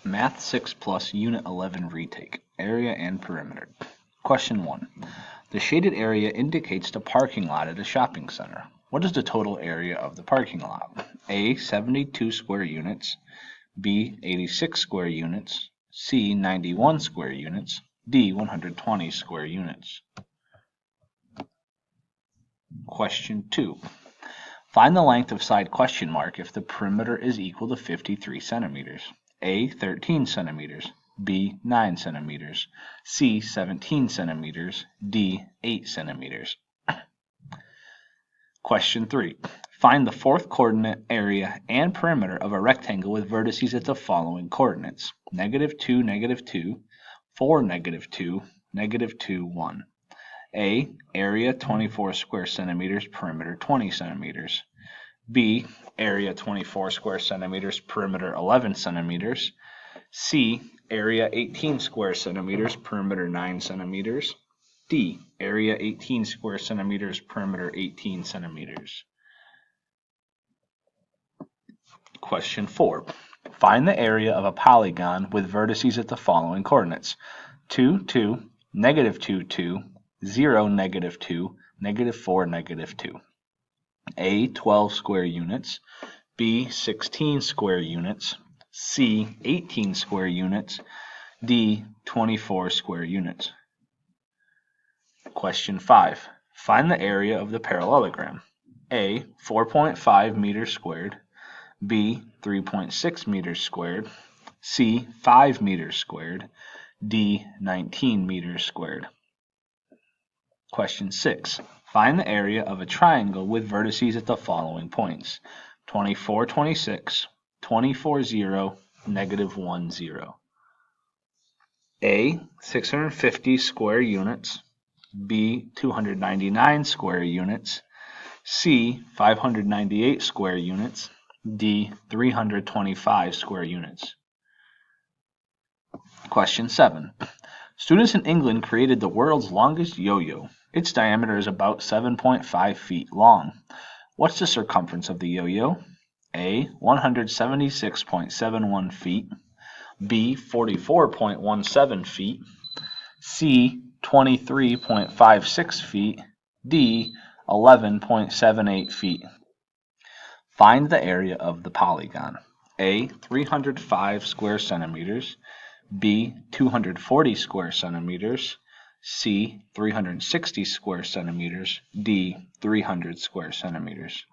Math 6 Plus Unit 11 Retake, Area and Perimeter. Question 1. The shaded area indicates the parking lot at a shopping center. What is the total area of the parking lot? A. 72 square units, B. 86 square units, C. 91 square units, D. 120 square units. Question 2. Find the length of side question mark if the perimeter is equal to 53 centimeters. A. 13 centimeters, B. 9 centimeters, C. 17 centimeters, D. 8 centimeters. Question 3. Find the fourth coordinate, area, and perimeter of a rectangle with vertices at the following coordinates: -2, -2, 4, -2, -2, 1. A. Area 24 square centimeters, perimeter 20 centimeters. B. Area 24 square centimeters, perimeter 11 centimeters. C. Area 18 square centimeters, perimeter 9 centimeters. D. Area 18 square centimeters, perimeter 18 centimeters. Question 4. Find the area of a polygon with vertices at the following coordinates: 2, 2, -2, 2, 0, -2, -4, -2. A. 12 square units, B. 16 square units, C. 18 square units, D. 24 square units. Question 5. Find the area of the parallelogram. A. 4.5 meters squared, B. 3.6 meters squared, C. 5 meters squared, D. 19 meters squared. Question 6. Find the area of a triangle with vertices at the following points: 24, 26, 24, 0, -1, 0. A. 650 square units, B. 299 square units, C. 598 square units, D. 325 square units. Question 7. Students in England created the world's longest yo-yo. Its diameter is about 7.5 feet long. What's the circumference of the yo-yo? A. 176.71 feet, B. 44.17 feet, C. 23.56 feet, D. 11.78 feet. Find the area of the polygon. A. 305 square centimeters, B. 240 square centimeters, C. 360 square centimeters, D. 300 square centimeters.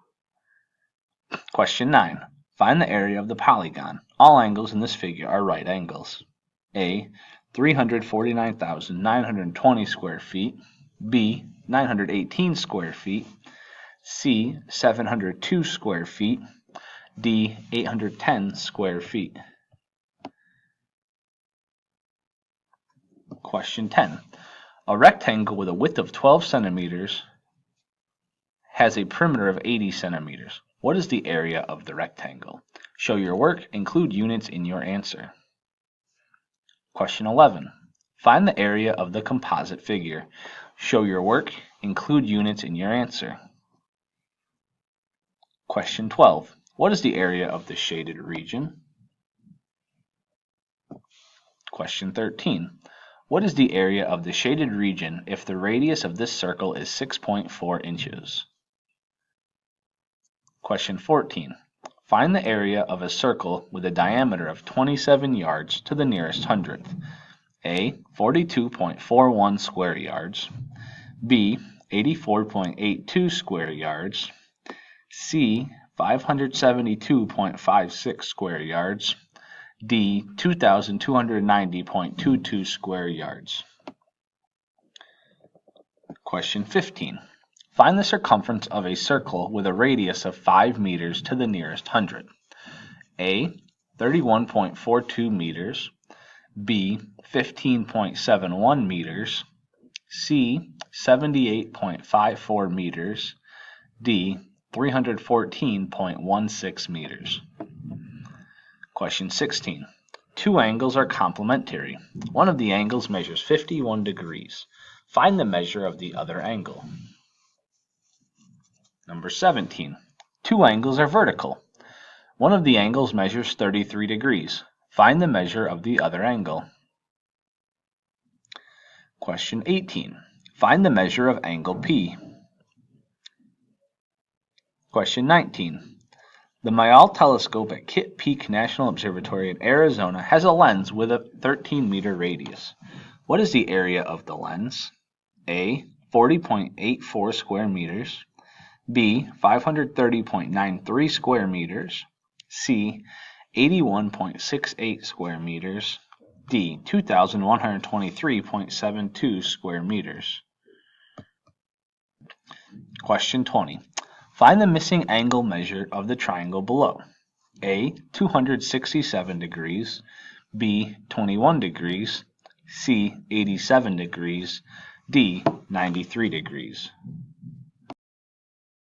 Question 9. Find the area of the polygon. All angles in this figure are right angles. A. 349,920 square feet, B. 918 square feet, C. 702 square feet, D. 810 square feet. Question 10. A rectangle with a width of 12 centimeters has a perimeter of 80 centimeters. What is the area of the rectangle? Show your work, include units in your answer. Question 11. Find the area of the composite figure. Show your work, include units in your answer. Question 12. What is the area of the shaded region? Question 13. What is the area of the shaded region if the radius of this circle is 6.4 inches? Question 14. Find the area of a circle with a diameter of 27 yards to the nearest hundredth. A. 42.41 square yards, B. 84.82 square yards, C. 572.56 square yards, D. 2,290.22 square yards. Question 15. Find the circumference of a circle with a radius of 5 meters to the nearest hundredth. A. 31.42 meters, B. 15.71 meters, C. 78.54 meters, D. 314.16 meters. Question 16. Two angles are complementary. One of the angles measures 51 degrees. Find the measure of the other angle. Number 17. Two angles are vertical. One of the angles measures 33 degrees. Find the measure of the other angle. Question 18. Find the measure of angle P. Question 19. The Mayall telescope at Kitt Peak National Observatory in Arizona has a lens with a 13-meter radius. What is the area of the lens? A. 40.84 square meters. B. 530.93 square meters. C. 81.68 square meters. D. 2,123.72 square meters. Question 20. Find the missing angle measure of the triangle below. A. 267 degrees. B. 21 degrees. C. 87 degrees. D. 93 degrees.